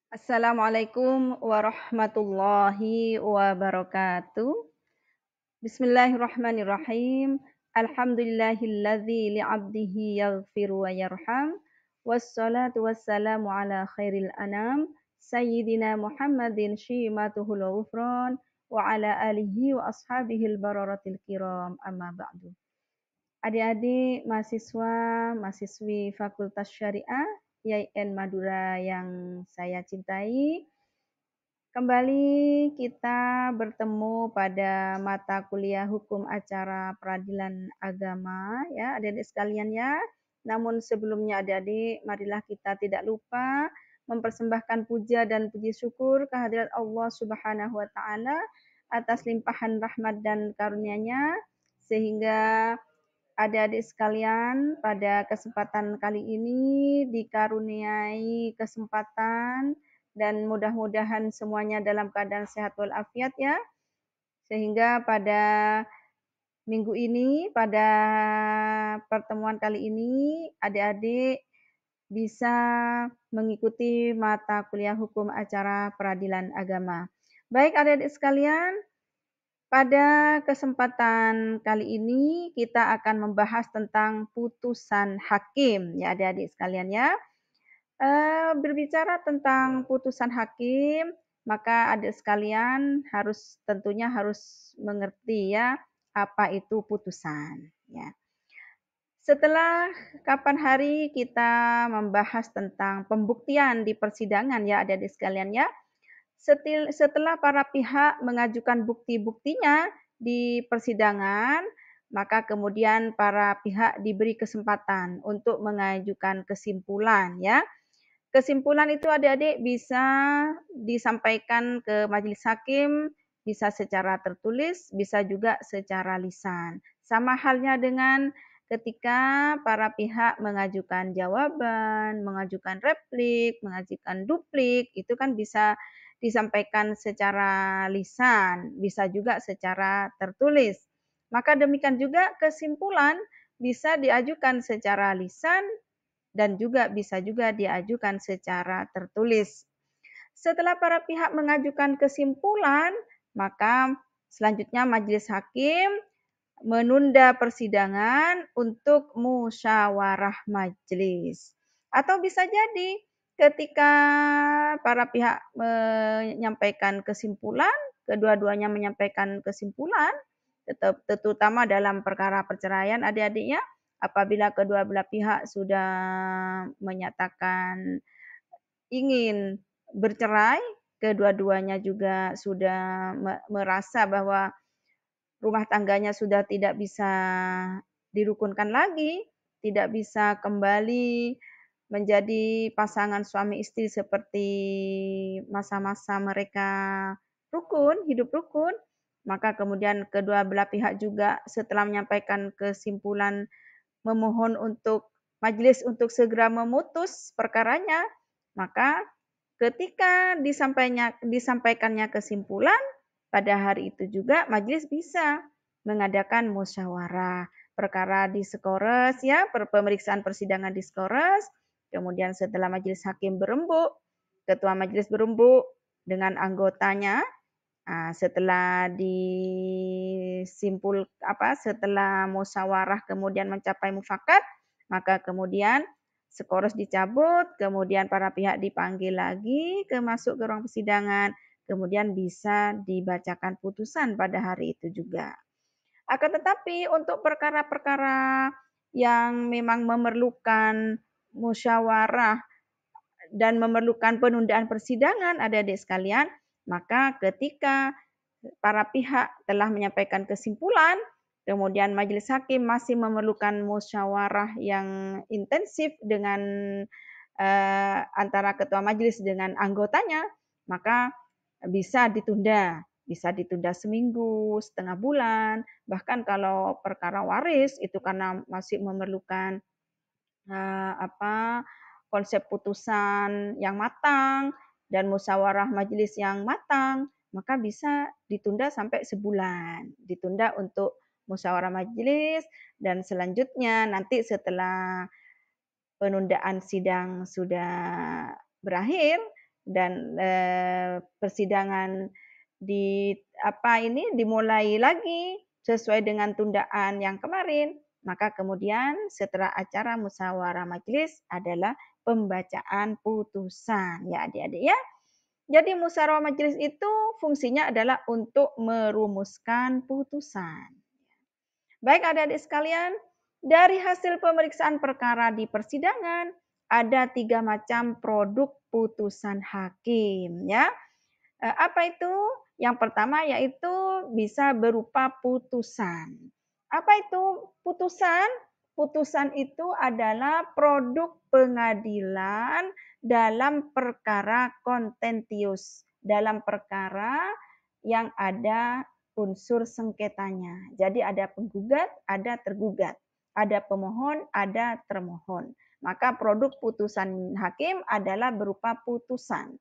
Assalamualaikum warahmatullahi wabarakatuh. Bismillahirrahmanirrahim. Alhamdulillahilladzi li'abdihi yaghfiru wa yarham. Wassalatu wassalamu ala khairil anam. Sayyidina Muhammadin syimatuhul ghufran. Wa ala alihi wa ashabihil bararatil kiram. Amma ba'du. Adik-adik mahasiswa, mahasiswi Fakultas Syariah YIN Madura yang saya cintai, kembali kita bertemu pada mata kuliah Hukum Acara Peradilan Agama ya adik-adik sekalian ya. Namun sebelumnya adik-adik, marilah kita tidak lupa mempersembahkan puja dan puji syukur kehadirat Allah Subhanahu wa taala atas limpahan rahmat dan karunia-Nya sehingga adik-adik sekalian, pada kesempatan kali ini dikaruniai kesempatan dan mudah-mudahan semuanya dalam keadaan sehat walafiat ya. Sehingga pada minggu ini, pada pertemuan kali ini, adik-adik bisa mengikuti mata kuliah hukum acara peradilan agama. Baik adik-adik sekalian, pada kesempatan kali ini kita akan membahas tentang putusan hakim ya adik-adik sekalian ya. Berbicara tentang putusan hakim, maka adik sekalian tentunya harus mengerti ya apa itu putusan ya. Setelah kapan hari kita membahas tentang pembuktian di persidangan ya adik-adik sekalian ya. Setelah para pihak mengajukan bukti-buktinya di persidangan, maka kemudian para pihak diberi kesempatan untuk mengajukan kesimpulan ya. Kesimpulan itu adik-adik bisa disampaikan ke majelis hakim, bisa secara tertulis, bisa juga secara lisan. Sama halnya dengan ketika para pihak mengajukan jawaban, mengajukan replik, mengajukan duplik, itu kan bisa disampaikan secara lisan, bisa juga secara tertulis. Maka demikian juga kesimpulan bisa diajukan secara lisan dan juga bisa juga diajukan secara tertulis. Setelah para pihak mengajukan kesimpulan, maka selanjutnya majelis hakim menunda persidangan untuk musyawarah majelis. Atau bisa jadi ketika para pihak menyampaikan kesimpulan, kedua-duanya menyampaikan kesimpulan, terutama dalam perkara perceraian adik-adiknya, apabila kedua belah pihak sudah menyatakan ingin bercerai, kedua-duanya juga sudah merasa bahwa rumah tangganya sudah tidak bisa dirukunkan lagi, tidak bisa kembali menjadi pasangan suami istri seperti masa-masa mereka rukun, hidup rukun, maka kemudian kedua belah pihak juga setelah menyampaikan kesimpulan memohon untuk majelis untuk segera memutus perkaranya, maka ketika disampaikannya kesimpulan, pada hari itu juga majelis bisa mengadakan musyawarah. Perkara diskores ya, pemeriksaan persidangan diskores, kemudian setelah majelis hakim berembuk, ketua majelis berembuk dengan anggotanya. Setelah setelah musyawarah kemudian mencapai mufakat, maka kemudian skores dicabut, kemudian para pihak dipanggil lagi masuk ke ruang persidangan, kemudian bisa dibacakan putusan pada hari itu juga. Akan tetapi untuk perkara-perkara yang memang memerlukan musyawarah dan memerlukan penundaan persidangan adik-adik sekalian, maka ketika para pihak telah menyampaikan kesimpulan, kemudian majelis hakim masih memerlukan musyawarah yang intensif dengan antara ketua majelis dengan anggotanya, maka bisa ditunda seminggu, setengah bulan, bahkan kalau perkara waris itu karena masih memerlukan konsep putusan yang matang dan musyawarah majelis yang matang, maka bisa ditunda sampai sebulan. Ditunda untuk musyawarah majelis dan selanjutnya nanti setelah penundaan sidang sudah berakhir, dan persidangan dimulai lagi sesuai dengan tundaan yang kemarin, maka kemudian setelah acara musyawarah majelis adalah pembacaan putusan ya adik-adik ya. Jadi musyawarah majelis itu fungsinya adalah untuk merumuskan putusan. Baik adik-adik sekalian, dari hasil pemeriksaan perkara di persidangan ada 3 macam produk putusan hakim ya. Apa itu? Yang pertama yaitu bisa berupa putusan. Apa itu putusan? Putusan itu adalah produk pengadilan dalam perkara kontentius, dalam perkara yang ada unsur sengketanya. Jadi ada penggugat, ada tergugat. Ada pemohon, ada termohon. Maka produk putusan hakim adalah berupa putusan.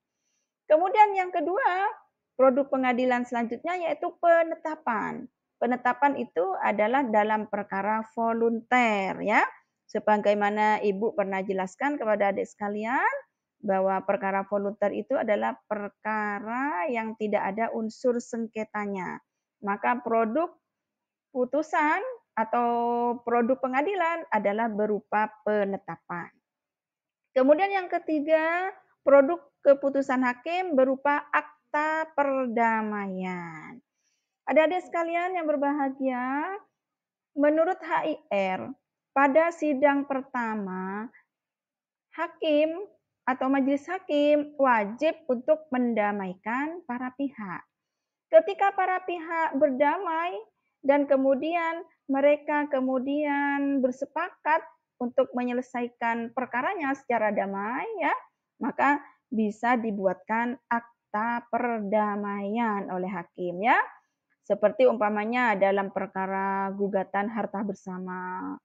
Kemudian yang kedua, produk pengadilan selanjutnya yaitu penetapan. Penetapan itu adalah dalam perkara volunter ya. Sebagaimana Ibu pernah jelaskan kepada adik sekalian bahwa perkara volunter itu adalah perkara yang tidak ada unsur sengketanya. Maka produk putusan atau produk pengadilan adalah berupa penetapan. Kemudian yang ketiga, produk keputusan hakim berupa akta perdamaian. Adik-adik sekalian yang berbahagia, menurut HIR, pada sidang pertama, hakim atau majelis hakim wajib untuk mendamaikan para pihak. Ketika para pihak berdamai dan kemudian mereka bersepakat untuk menyelesaikan perkaranya secara damai ya, maka bisa dibuatkan akta perdamaian oleh hakim ya. Seperti umpamanya dalam perkara gugatan harta bersama.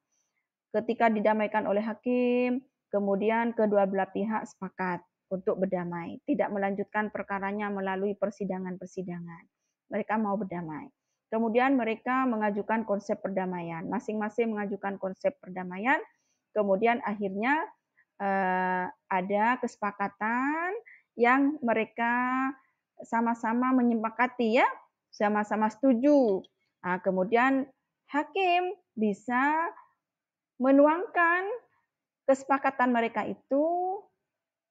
Ketika didamaikan oleh hakim, kemudian kedua belah pihak sepakat untuk berdamai, tidak melanjutkan perkaranya melalui persidangan-persidangan. Mereka mau berdamai. Kemudian mereka mengajukan konsep perdamaian, masing-masing mengajukan konsep perdamaian. Kemudian akhirnya ada kesepakatan yang mereka sama-sama menyepakati ya, sama-sama setuju. Nah, kemudian hakim bisa menuangkan kesepakatan mereka itu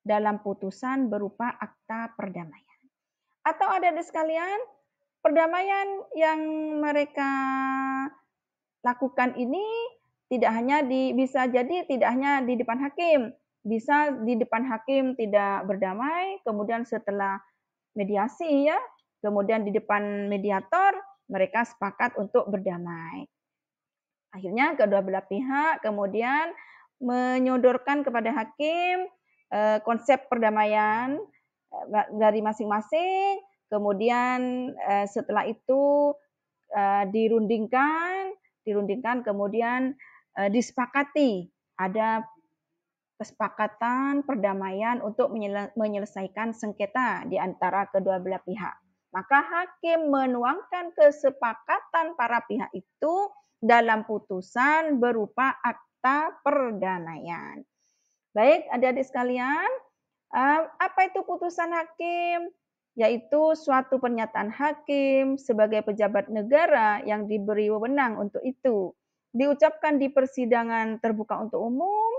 dalam putusan berupa akta perdamaian. Atau adik-adik sekalian, perdamaian yang mereka lakukan ini bisa jadi tidak hanya di depan hakim, bisa di depan hakim tidak berdamai, kemudian setelah mediasi ya, kemudian di depan mediator mereka sepakat untuk berdamai. Akhirnya kedua belah pihak kemudian menyodorkan kepada hakim konsep perdamaian dari masing-masing, kemudian setelah itu dirundingkan kemudian disepakati ada kesepakatan perdamaian untuk menyelesaikan sengketa di antara kedua belah pihak. Maka hakim menuangkan kesepakatan para pihak itu dalam putusan berupa akta perdamaian. Baik, adik-adik sekalian, apa itu putusan hakim? Yaitu suatu pernyataan hakim sebagai pejabat negara yang diberi wewenang untuk itu. Diucapkan di persidangan terbuka untuk umum,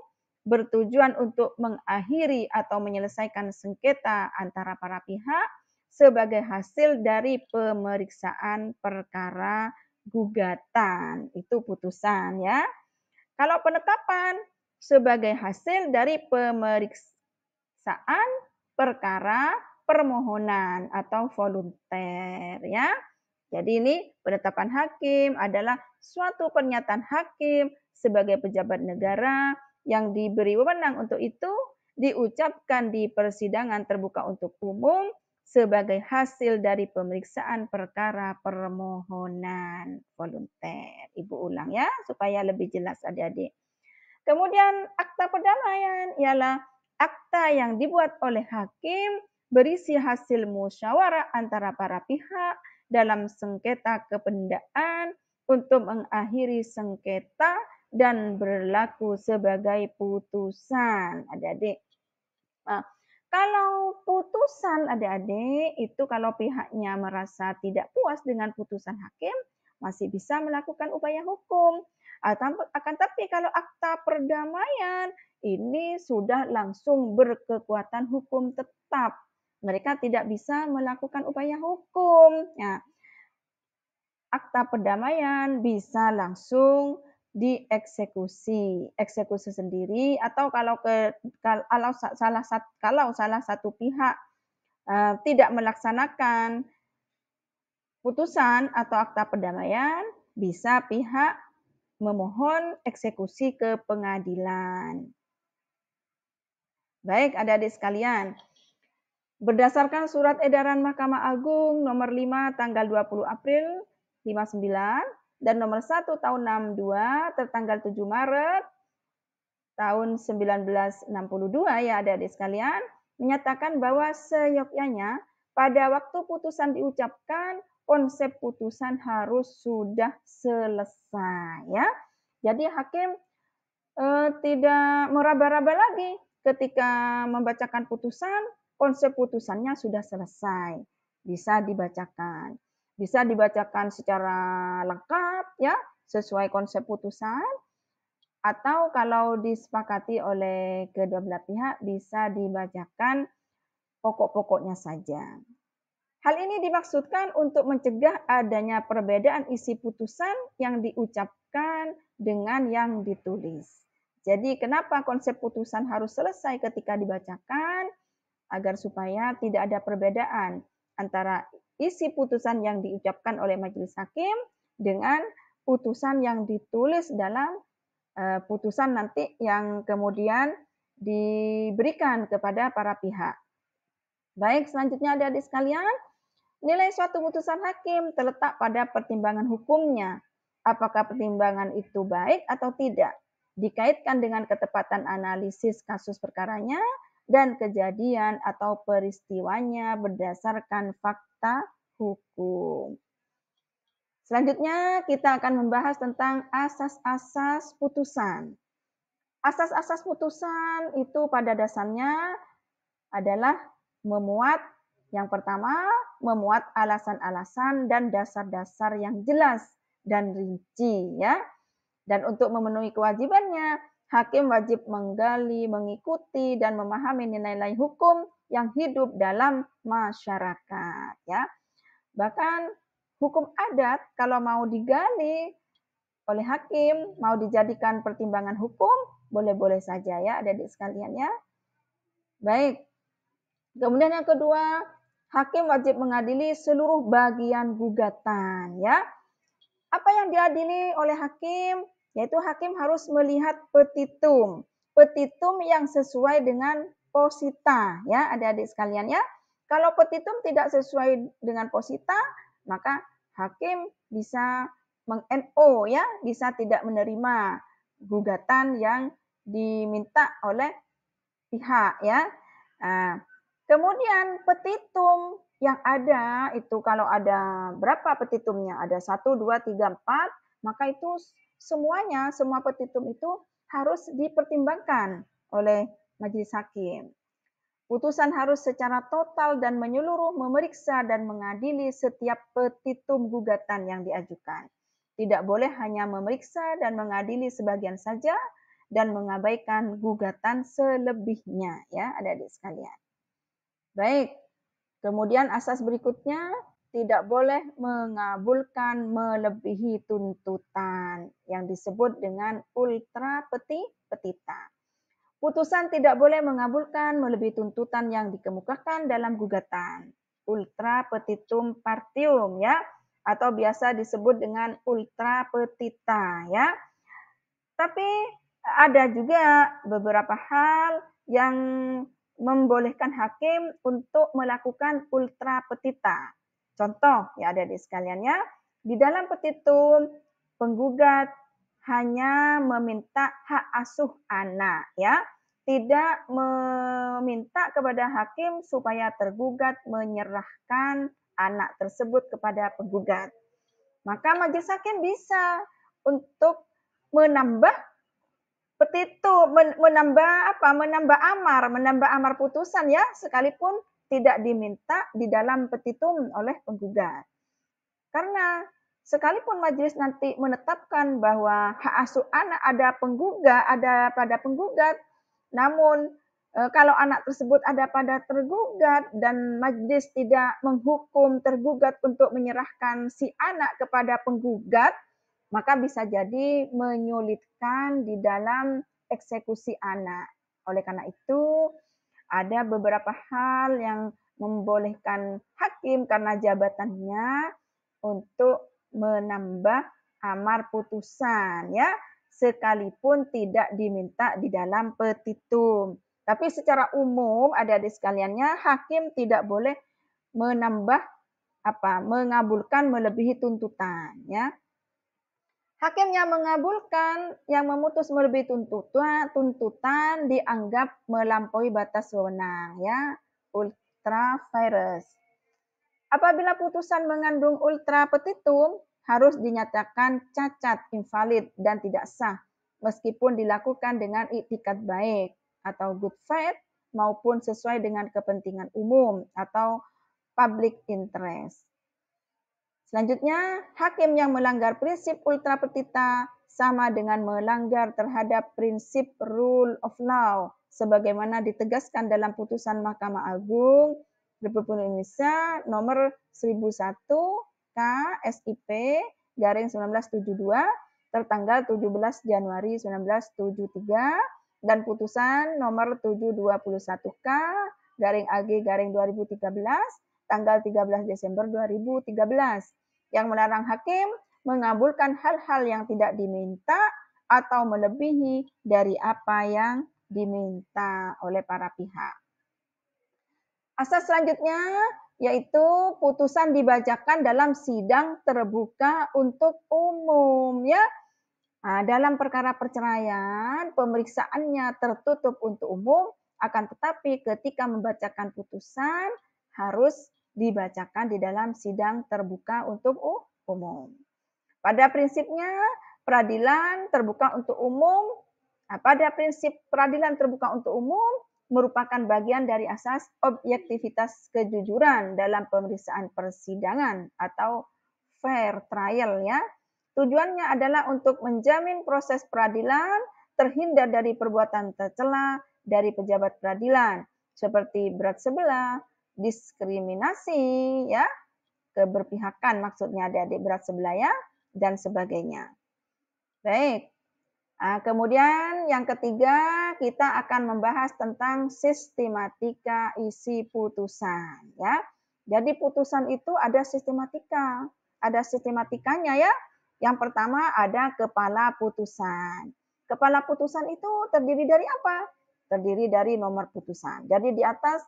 bertujuan untuk mengakhiri atau menyelesaikan sengketa antara para pihak sebagai hasil dari pemeriksaan perkara gugatan. Itu putusan ya. Kalau penetapan sebagai hasil dari pemeriksaan perkara permohonan atau volunter ya. Jadi ini penetapan hakim adalah suatu pernyataan hakim sebagai pejabat negara yang diberi wewenang untuk itu diucapkan di persidangan terbuka untuk umum sebagai hasil dari pemeriksaan perkara permohonan volunter. Ibu ulang ya supaya lebih jelas adik-adik. Kemudian akta perdamaian ialah akta yang dibuat oleh hakim berisi hasil musyawarah antara para pihak dalam sengketa kependaan untuk mengakhiri sengketa dan berlaku sebagai putusan. Adik-adik. Kalau putusan adik-adik itu kalau pihaknya merasa tidak puas dengan putusan hakim, masih bisa melakukan upaya hukum. Akan tapi kalau akta perdamaian ini sudah langsung berkekuatan hukum tetap. Mereka tidak bisa melakukan upaya hukum. Nah, akta perdamaian bisa langsung dieksekusi, eksekusi sendiri atau kalau salah satu pihak tidak melaksanakan putusan atau akta perdamaian, bisa pihak memohon eksekusi ke pengadilan. Baik, adik-adik sekalian, berdasarkan surat edaran Mahkamah Agung nomor 5 tanggal 20 April 59 dan nomor 1 tahun 62 tertanggal 7 Maret tahun 1962 ya adik-adik sekalian, menyatakan bahwa seyogyanya pada waktu putusan diucapkan, konsep putusan harus sudah selesai ya. Jadi hakim tidak meraba-raba lagi ketika membacakan putusan, konsep putusannya sudah selesai, bisa dibacakan. Bisa dibacakan secara lengkap ya, sesuai konsep putusan, atau kalau disepakati oleh kedua belah pihak bisa dibacakan pokok-pokoknya saja. Hal ini dimaksudkan untuk mencegah adanya perbedaan isi putusan yang diucapkan dengan yang ditulis. Jadi kenapa konsep putusan harus selesai ketika dibacakan? Agar supaya tidak ada perbedaan antara isi putusan yang diucapkan oleh majelis hakim dengan putusan yang ditulis dalam putusan nanti yang kemudian diberikan kepada para pihak. Baik, selanjutnya adik-adik sekalian, nilai suatu putusan hakim terletak pada pertimbangan hukumnya. Apakah pertimbangan itu baik atau tidak? Dikaitkan dengan ketepatan analisis kasus perkaranya dan kejadian atau peristiwanya berdasarkan fakta hukum. Selanjutnya kita akan membahas tentang asas-asas putusan. Asas-asas putusan itu pada dasarnya adalah yang pertama, memuat alasan-alasan dan dasar-dasar yang jelas dan rinci ya. Dan untuk memenuhi kewajibannya, hakim wajib menggali, mengikuti dan memahami nilai-nilai hukum yang hidup dalam masyarakat ya. Bahkan hukum adat kalau mau digali oleh hakim, mau dijadikan pertimbangan hukum, boleh-boleh saja ya adik-adik sekalian ya. Baik. Kemudian yang kedua, hakim wajib mengadili seluruh bagian gugatan ya. Apa yang diadili oleh hakim? Yaitu hakim harus melihat petitum. Petitum yang sesuai dengan posita ya, adik-adik sekalian ya. Kalau petitum tidak sesuai dengan posita, maka hakim bisa meng-NO ya, bisa tidak menerima gugatan yang diminta oleh pihak ya. Nah, kemudian petitum yang ada itu kalau ada berapa petitumnya? Ada 1, 2, 3, 4, maka itu semuanya, semua petitum itu harus dipertimbangkan oleh majelis hakim. Putusan harus secara total dan menyeluruh memeriksa dan mengadili setiap petitum gugatan yang diajukan. Tidak boleh hanya memeriksa dan mengadili sebagian saja dan mengabaikan gugatan selebihnya ya adik-adik sekalian. Baik, kemudian asas berikutnya tidak boleh mengabulkan melebihi tuntutan yang disebut dengan ultra petita. Putusan tidak boleh mengabulkan melebihi tuntutan yang dikemukakan dalam gugatan. Ultra petitum partium ya, atau biasa disebut dengan ultra petita ya. Tapi ada juga beberapa hal yang membolehkan hakim untuk melakukan ultra petita. Contoh ya adik-adik sekalian ya, di dalam petitum penggugat hanya meminta hak asuh anak ya, tidak meminta kepada hakim supaya tergugat menyerahkan anak tersebut kepada penggugat. Maka majelis hakim bisa untuk menambah petitum menambah amar putusan ya, sekalipun tidak diminta di dalam petitum oleh penggugat. Karena sekalipun majelis nanti menetapkan bahwa hak asuh anak ada pada penggugat, namun kalau anak tersebut ada pada tergugat dan majelis tidak menghukum tergugat untuk menyerahkan si anak kepada penggugat, maka bisa jadi menyulitkan di dalam eksekusi anak. Oleh karena itu, ada beberapa hal yang membolehkan hakim karena jabatannya untuk menambah amar putusan ya, sekalipun tidak diminta di dalam petitum. Tapi secara umum adik-adik sekaliannya, hakim tidak boleh menambah mengabulkan melebihi tuntutan ya. Hakim yang mengabulkan, yang memutus melebihi tuntutan dianggap melampaui batas wewenang ya, ultra vires. Apabila putusan mengandung ultra petitum, harus dinyatakan cacat, invalid, dan tidak sah, meskipun dilakukan dengan iktikat baik atau good faith maupun sesuai dengan kepentingan umum atau public interest. Selanjutnya, hakim yang melanggar prinsip ultra petita sama dengan melanggar terhadap prinsip rule of law sebagaimana ditegaskan dalam putusan Mahkamah Agung Republik Indonesia nomor 1001 KSIP garing 1972 tertanggal 17 Januari 1973 dan putusan nomor 721K garing AG garing 2013 tanggal 13 Desember 2013 yang melarang hakim mengabulkan hal-hal yang tidak diminta atau melebihi dari apa yang diminta oleh para pihak. Asas selanjutnya yaitu putusan dibacakan dalam sidang terbuka untuk umum ya. Nah, dalam perkara perceraian, pemeriksaannya tertutup untuk umum, akan tetapi ketika membacakan putusan harus dibacakan di dalam sidang terbuka untuk umum. Pada prinsipnya, peradilan terbuka untuk umum, pada prinsip peradilan terbuka untuk umum merupakan bagian dari asas objektivitas kejujuran dalam pemeriksaan persidangan atau fair trial ya. Tujuannya adalah untuk menjamin proses peradilan terhindar dari perbuatan tercela dari pejabat peradilan seperti berat sebelah, diskriminasi ya, keberpihakan maksudnya adik-adik berat sebelah ya, dan sebagainya. Baik. Nah, kemudian yang ketiga kita akan membahas tentang sistematika isi putusan ya. Jadi putusan itu ada sistematikanya ya. Yang pertama ada kepala putusan. Kepala putusan itu terdiri dari apa? Terdiri dari nomor putusan. Jadi di atas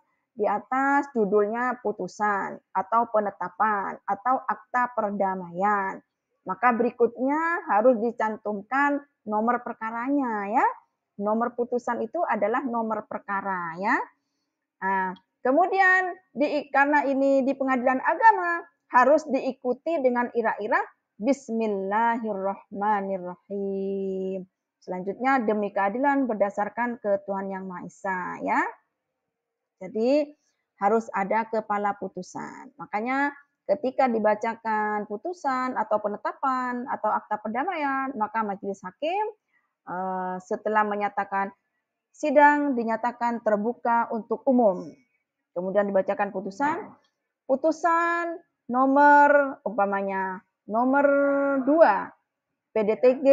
judulnya putusan atau penetapan atau akta perdamaian. Maka berikutnya harus dicantumkan nomor perkaranya ya. Nomor putusan itu adalah nomor perkara ya. Nah, kemudian karena ini di pengadilan agama harus diikuti dengan ira-ira Bismillahirrahmanirrahim. Selanjutnya demi keadilan berdasarkan ke Tuhan Yang Maha Esa ya. Jadi harus ada kepala putusan. Makanya ketika dibacakan putusan atau penetapan atau akta perdamaian, maka majelis hakim setelah menyatakan sidang dinyatakan terbuka untuk umum. Kemudian dibacakan putusan nomor umpamanya nomor 2 PDTG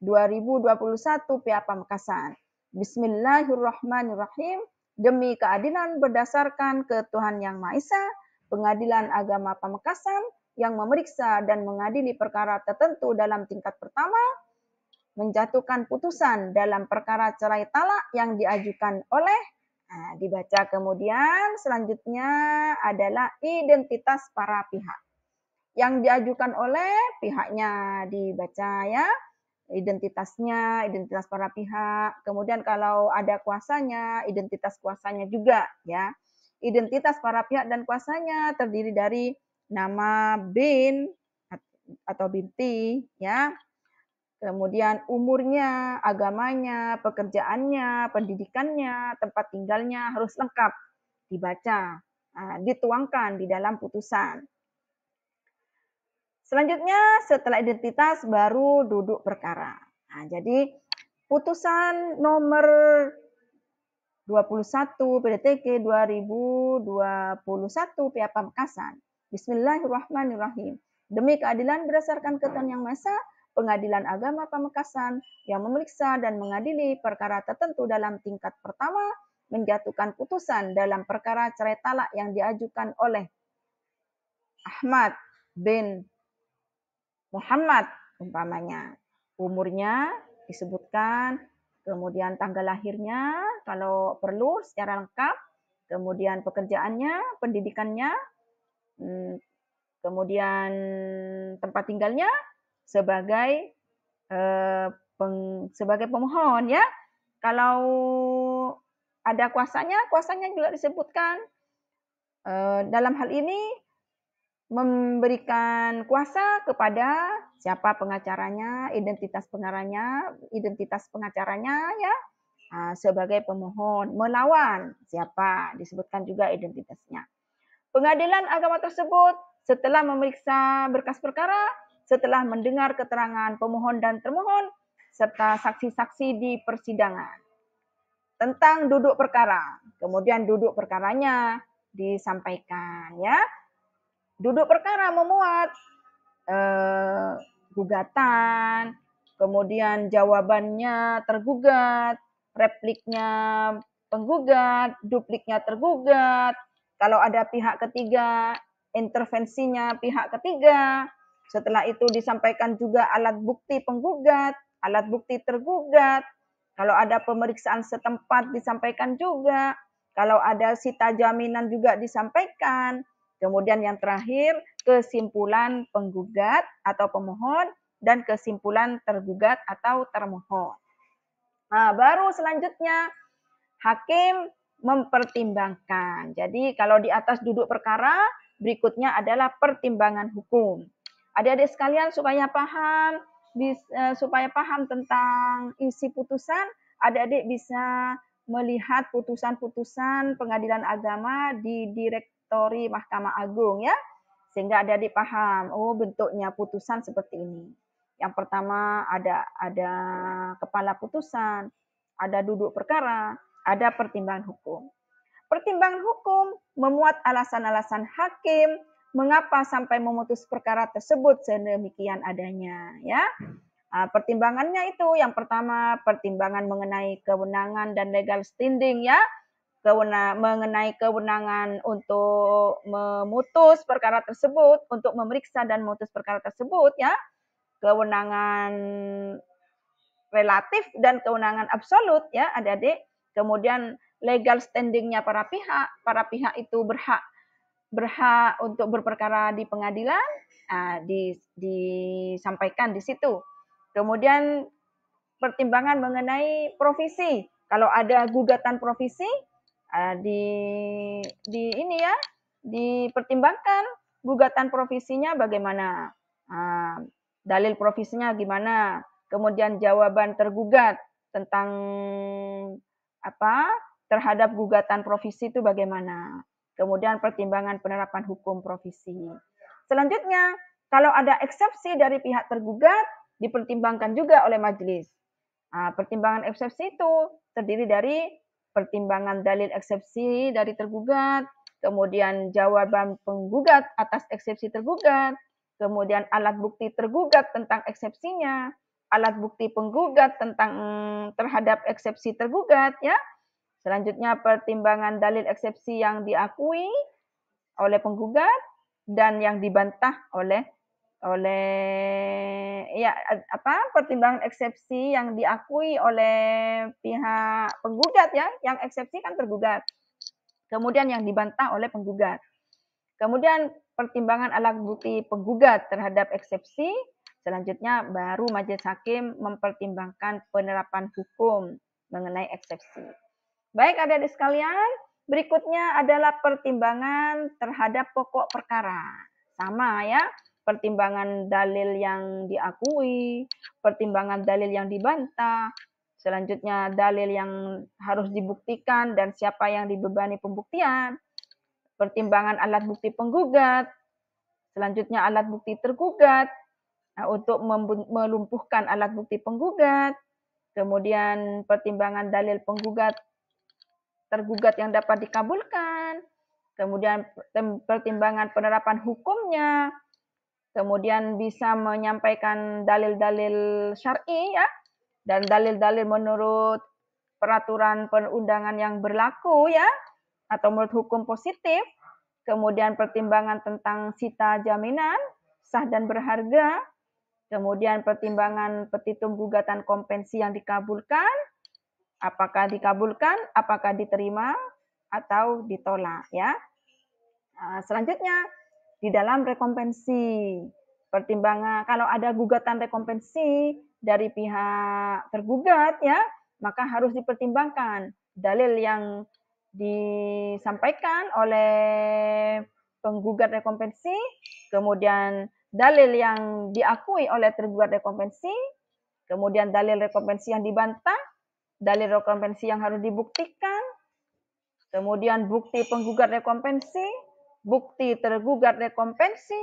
2021 PA Pamekasan. Bismillahirrahmanirrahim. Demi keadilan berdasarkan ke Tuhan Yang Maha Esa, Pengadilan Agama Pamekasan yang memeriksa dan mengadili perkara tertentu dalam tingkat pertama menjatuhkan putusan dalam perkara cerai talak yang diajukan oleh dibaca kemudian selanjutnya adalah identitas para pihak. Yang diajukan oleh pihaknya dibaca ya. Identitas para pihak. Kemudian kalau ada kuasanya, identitas kuasanya juga ya. Identitas para pihak dan kuasanya terdiri dari nama bin atau binti ya. kemudian umurnya, agamanya, pekerjaannya, pendidikannya, tempat tinggalnya harus lengkap dibaca, dituangkan di dalam putusan. Selanjutnya setelah identitas baru duduk perkara. Nah, jadi putusan nomor 21 PDTK 2021 PA Pamekasan. Bismillahirrahmanirrahim. Demi keadilan berdasarkan ketentuan Yang Maha Esa, Pengadilan Agama Pamekasan yang memeriksa dan mengadili perkara tertentu dalam tingkat pertama menjatuhkan putusan dalam perkara cerai talak yang diajukan oleh Ahmad bin Muhammad umpamanya. Umurnya disebutkan, kemudian tanggal lahirnya kalau perlu secara lengkap, kemudian pekerjaannya, pendidikannya, kemudian tempat tinggalnya sebagai sebagai pemohon ya. Kalau ada kuasanya juga disebutkan. Dalam hal ini memberikan kuasa kepada siapa pengacaranya, identitas pengacaranya ya, sebagai pemohon, melawan siapa, disebutkan juga identitasnya. Pengadilan agama tersebut setelah memeriksa berkas perkara, setelah mendengar keterangan pemohon dan termohon, serta saksi-saksi di persidangan tentang duduk perkara. Kemudian duduk perkaranya disampaikan ya. Duduk perkara memuat gugatan, kemudian jawabannya tergugat, repliknya penggugat, dupliknya tergugat. Kalau ada pihak ketiga, intervensinya pihak ketiga. Setelah itu disampaikan juga alat bukti penggugat, alat bukti tergugat. Kalau ada pemeriksaan setempat disampaikan juga. Kalau ada sita jaminan juga disampaikan. Kemudian yang terakhir, kesimpulan penggugat atau pemohon dan kesimpulan tergugat atau termohon. Nah, baru selanjutnya hakim mempertimbangkan. Jadi kalau di atas duduk perkara, berikutnya adalah pertimbangan hukum. Adik-adik sekalian supaya paham tentang isi putusan, adik-adik bisa melihat putusan-putusan pengadilan agama di Direktori Mahkamah Agung ya. Sehingga adik-adik paham, oh bentuknya putusan seperti ini. Yang pertama ada kepala putusan, ada duduk perkara, ada pertimbangan hukum. Pertimbangan hukum memuat alasan-alasan hakim mengapa sampai memutus perkara tersebut sedemikian adanya ya. Pertimbangannya itu yang pertama pertimbangan mengenai kewenangan dan legal standing ya. Mengenai kewenangan untuk memutus perkara tersebut, untuk memeriksa dan memutus perkara tersebut ya. Kewenangan relatif dan kewenangan absolut ya adik-adik. Kemudian legal standingnya para pihak itu berhak untuk berperkara di pengadilan, disampaikan di situ. Kemudian pertimbangan mengenai provisi, kalau ada gugatan provisi dipertimbangkan gugatan provisinya bagaimana, dalil provisinya gimana, kemudian jawaban tergugat tentang terhadap gugatan provisi itu bagaimana. Kemudian pertimbangan penerapan hukum provisi. Selanjutnya, kalau ada eksepsi dari pihak tergugat, dipertimbangkan juga oleh majelis. Pertimbangan eksepsi itu terdiri dari pertimbangan dalil eksepsi dari tergugat, kemudian jawaban penggugat atas eksepsi tergugat, kemudian alat bukti tergugat tentang eksepsinya, alat bukti penggugat terhadap eksepsi tergugat ya. Selanjutnya pertimbangan dalil eksepsi yang diakui oleh penggugat dan yang dibantah oleh pertimbangan eksepsi yang diakui oleh pihak penggugat ya, yang eksepsi kan tergugat. Kemudian yang dibantah oleh penggugat. Kemudian pertimbangan alat bukti penggugat terhadap eksepsi. Selanjutnya baru majelis hakim mempertimbangkan penerapan hukum mengenai eksepsi. Baik adik-adik sekalian, berikutnya adalah pertimbangan terhadap pokok perkara. Sama ya, pertimbangan dalil yang diakui, pertimbangan dalil yang dibantah, selanjutnya dalil yang harus dibuktikan dan siapa yang dibebani pembuktian, pertimbangan alat bukti penggugat, selanjutnya alat bukti tergugat, untuk melumpuhkan alat bukti penggugat, kemudian pertimbangan dalil penggugat tergugat yang dapat dikabulkan, kemudian pertimbangan penerapan hukumnya, kemudian bisa menyampaikan dalil-dalil syar'i ya, dan dalil-dalil menurut peraturan perundangan yang berlaku ya, atau menurut hukum positif, kemudian pertimbangan tentang sita jaminan, sah dan berharga, kemudian pertimbangan petitum gugatan kompensi yang dikabulkan, apakah dikabulkan, apakah diterima, atau ditolak ya. Selanjutnya di dalam rekompensi, pertimbangan kalau ada gugatan rekompensi dari pihak tergugat ya, maka harus dipertimbangkan dalil yang disampaikan oleh penggugat rekompensi, kemudian dalil yang diakui oleh tergugat rekompensi, kemudian dalil rekompensi yang dibantah, dalil rekompensi yang harus dibuktikan, kemudian bukti penggugat rekompensi, bukti tergugat rekompensi,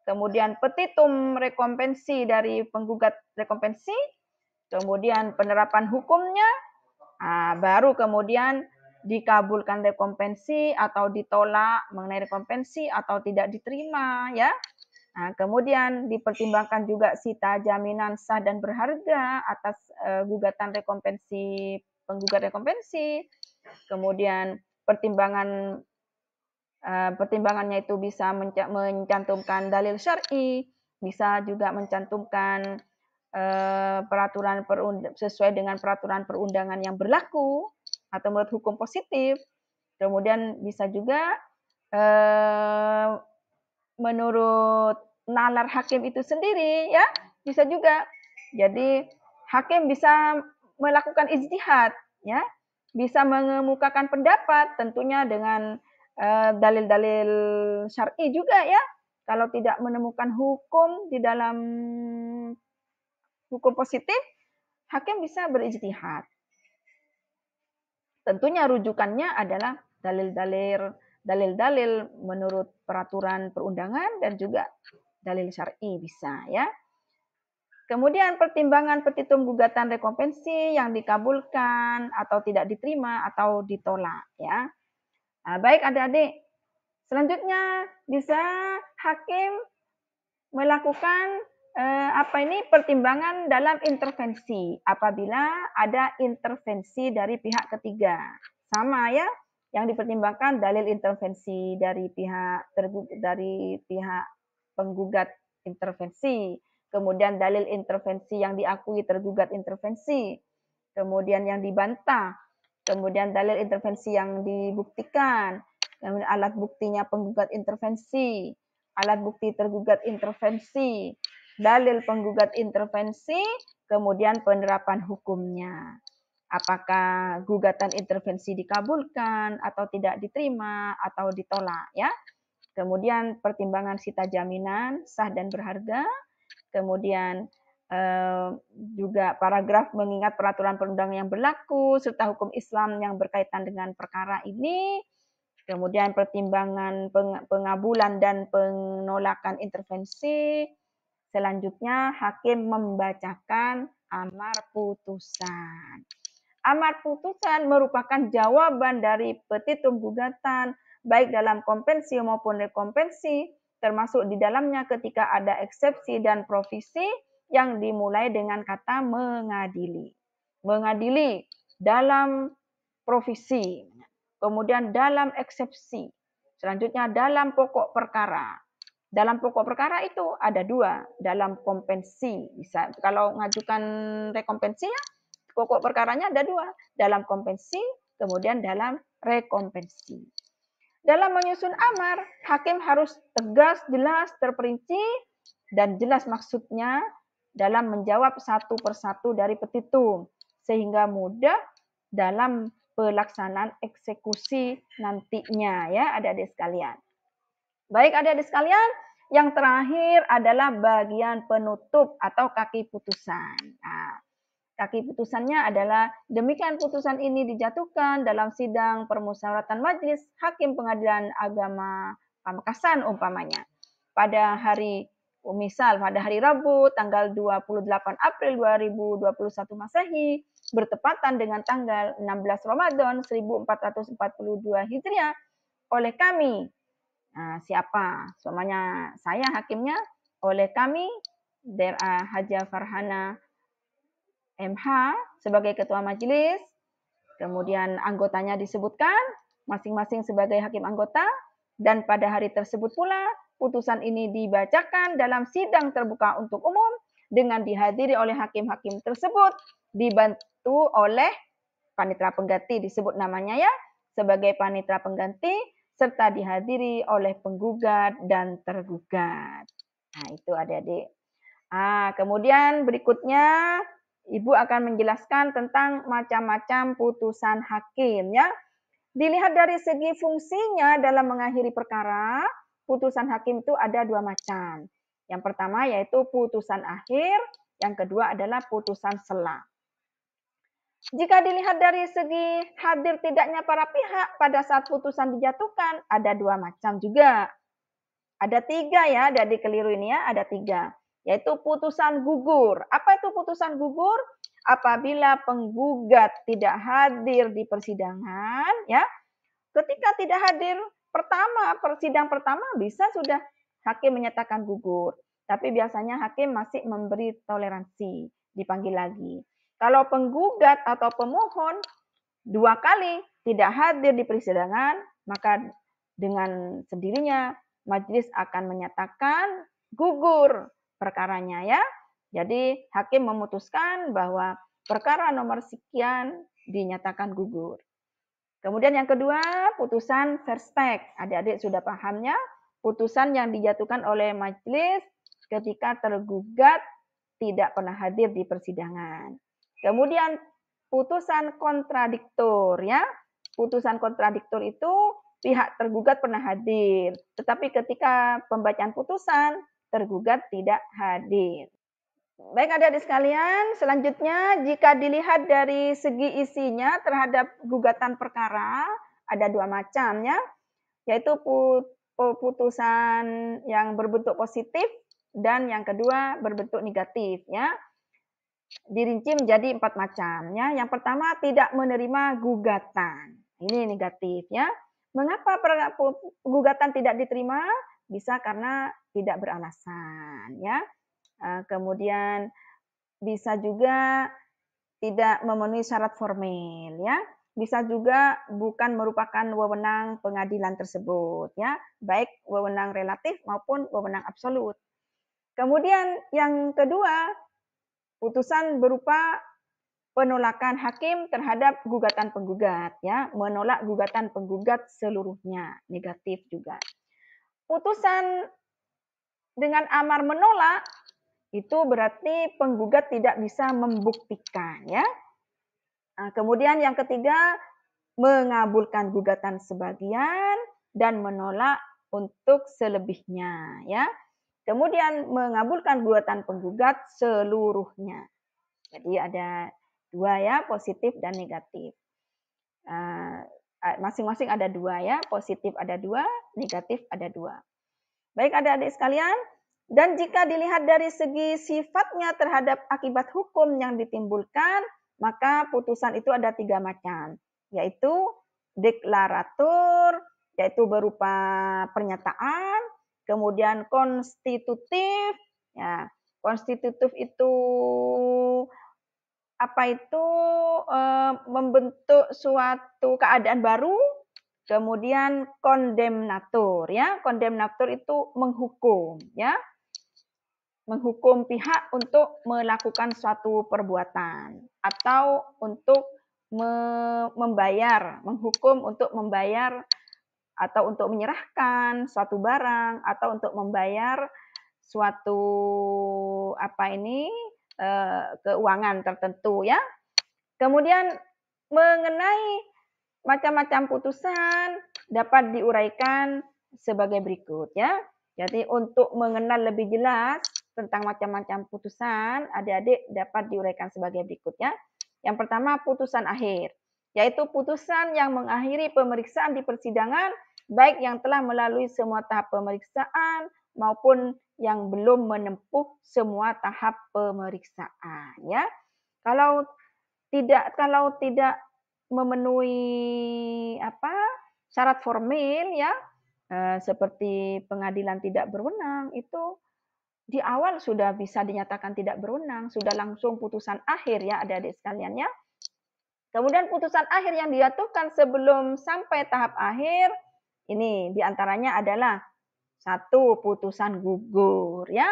kemudian petitum rekompensi dari penggugat rekompensi, kemudian penerapan hukumnya, baru kemudian dikabulkan rekompensi atau ditolak mengenai rekompensi atau tidak diterima ya. Kemudian dipertimbangkan juga sita jaminan sah dan berharga atas gugatan rekompensi penggugat rekompensi. Kemudian pertimbangannya itu bisa mencantumkan dalil syar'i, bisa juga mencantumkan peraturan sesuai dengan peraturan perundangan yang berlaku atau menurut hukum positif. Kemudian bisa juga menurut nalar hakim itu sendiri ya, bisa juga. Jadi hakim bisa melakukan ijtihad ya, bisa mengemukakan pendapat tentunya dengan dalil-dalil syar'i juga ya. Kalau tidak menemukan hukum di dalam hukum positif, hakim bisa berijtihad. Tentunya rujukannya adalah dalil-dalil menurut peraturan perundangan dan juga dalil syar'i bisa ya. Kemudian pertimbangan petitum gugatan rekompensi yang dikabulkan atau tidak diterima atau ditolak ya. Baik adik-adik, selanjutnya bisa hakim melakukan pertimbangan dalam intervensi apabila ada intervensi dari pihak ketiga. Sama ya, yang dipertimbangkan dalil intervensi dari pihak penggugat intervensi, kemudian dalil intervensi yang diakui tergugat intervensi, kemudian yang dibantah, kemudian dalil intervensi yang dibuktikan, kemudian alat buktinya penggugat intervensi, alat bukti tergugat intervensi, dalil penggugat intervensi, kemudian penerapan hukumnya. Apakah gugatan intervensi dikabulkan atau tidak diterima atau ditolak ya. Kemudian pertimbangan sita jaminan sah dan berharga. Kemudian juga paragraf mengingat peraturan perundangan yang berlaku serta hukum Islam yang berkaitan dengan perkara ini. Kemudian pertimbangan pengabulan dan penolakan intervensi. Selanjutnya hakim membacakan amar putusan. Amar putusan merupakan jawaban dari petitum gugatan baik dalam kompensi maupun rekompensi, termasuk di dalamnya ketika ada eksepsi dan provisi yang dimulai dengan kata mengadili. Mengadili dalam provisi. Kemudian dalam eksepsi, selanjutnya dalam pokok perkara. Dalam pokok perkara itu ada dua, dalam kompensi. Bisa kalau ngajukan rekompensi ya, pokok perkaranya ada dua, dalam kompensi, kemudian dalam rekompensi. Dalam menyusun amar, hakim harus tegas, jelas, terperinci, dan jelas maksudnya dalam menjawab satu persatu dari petitum, sehingga mudah dalam pelaksanaan eksekusi nantinya ya adik-adik sekalian. Baik adik-adik sekalian, Yang terakhir adalah bagian penutup atau kaki putusan. Nah, kaki putusannya adalah demikian putusan ini dijatuhkan dalam sidang permusyawaratan Majelis Hakim Pengadilan Agama Pamekasan umpamanya. Pada hari pada hari Rabu tanggal 28 April 2021 Masehi bertepatan dengan tanggal 16 Ramadan 1442 Hijriah oleh kami. Nah, siapa? Semuanya saya hakimnya, oleh kami Haja Farhana MH sebagai ketua majelis, kemudian anggotanya disebutkan masing-masing sebagai hakim anggota, dan pada hari tersebut pula putusan ini dibacakan dalam sidang terbuka untuk umum dengan dihadiri oleh hakim-hakim tersebut, dibantu oleh panitera pengganti, disebut namanya ya, sebagai panitera pengganti, serta dihadiri oleh penggugat dan tergugat. Nah, itu adik-adik. Kemudian berikutnya Ibu akan menjelaskan tentang macam-macam putusan hakim ya. Dilihat dari segi fungsinya dalam mengakhiri perkara, putusan hakim itu ada dua macam. Yang pertama yaitu putusan akhir, yang kedua adalah putusan sela. Jika dilihat dari segi hadir tidaknya para pihak pada saat putusan dijatuhkan, ada dua macam juga. Ada tiga ya, dari keliru ini ya, ada tiga. Yaitu putusan gugur. Apa itu putusan gugur? Apabila penggugat tidak hadir di persidangan, ya. Ketika tidak hadir sidang pertama bisa sudah hakim menyatakan gugur. Tapi biasanya hakim masih memberi toleransi, dipanggil lagi. Kalau penggugat atau pemohon dua kali tidak hadir di persidangan, maka dengan sendirinya majelis akan menyatakan gugur perkaranya ya. Jadi hakim memutuskan bahwa perkara nomor sekian dinyatakan gugur. Kemudian yang kedua, putusan verstek. Adik-adik sudah pahamnya, putusan yang dijatuhkan oleh majelis ketika tergugat tidak pernah hadir di persidangan. Kemudian putusan kontradiktor ya. Putusan kontradiktor itu pihak tergugat pernah hadir, tetapi ketika pembacaan putusan tergugat tidak hadir. Baik adik-adik sekalian, selanjutnya jika dilihat dari segi isinya terhadap gugatan perkara, ada dua macam ya, yaitu putusan yang berbentuk positif dan yang kedua berbentuk negatif ya. Dirinci menjadi empat macam ya. Yang pertama tidak menerima gugatan. Ini negatif ya. Mengapa gugatan tidak diterima? Bisa karena tidak beralasan ya. Kemudian bisa juga tidak memenuhi syarat formil ya. Bisa juga bukan merupakan wewenang pengadilan tersebut ya, baik wewenang relatif maupun wewenang absolut. Kemudian yang kedua, putusan berupa penolakan hakim terhadap gugatan penggugat ya, menolak gugatan penggugat seluruhnya, negatif juga. Putusan dengan amar menolak itu berarti penggugat tidak bisa membuktikan ya. Kemudian yang ketiga, mengabulkan gugatan sebagian dan menolak untuk selebihnya ya. Kemudian mengabulkan gugatan penggugat seluruhnya. Jadi ada dua ya, positif dan negatif. Masing-masing ada dua ya, positif ada dua, negatif ada dua. Baik adik-adik sekalian, dan jika dilihat dari segi sifatnya terhadap akibat hukum yang ditimbulkan, maka putusan itu ada tiga macam, yaitu deklarator, yaitu berupa pernyataan, kemudian konstitutif, ya, konstitutif itu apa itu membentuk suatu keadaan baru, kemudian kondemnator ya, kondemnator itu menghukum ya, menghukum pihak untuk melakukan suatu perbuatan atau untuk membayar, menghukum untuk membayar atau untuk menyerahkan suatu barang atau untuk membayar suatu keuangan tertentu ya. Kemudian mengenai macam-macam putusan dapat diuraikan sebagai berikut ya. Jadi untuk mengenal lebih jelas tentang macam-macam putusan, adik-adik dapat diuraikan sebagai berikut ya. Yang pertama, putusan akhir, yaitu putusan yang mengakhiri pemeriksaan di persidangan, baik yang telah melalui semua tahap pemeriksaan maupun yang belum menempuh semua tahap pemeriksaan ya. Kalau tidak memenuhi syarat formil ya, seperti pengadilan tidak berwenang, itu di awal sudah bisa dinyatakan tidak berwenang, sudah langsung putusan akhir ya adik-adik sekalian ya. Kemudian putusan akhir yang dijatuhkan sebelum sampai tahap akhir, ini diantaranya adalah satu, putusan gugur ya.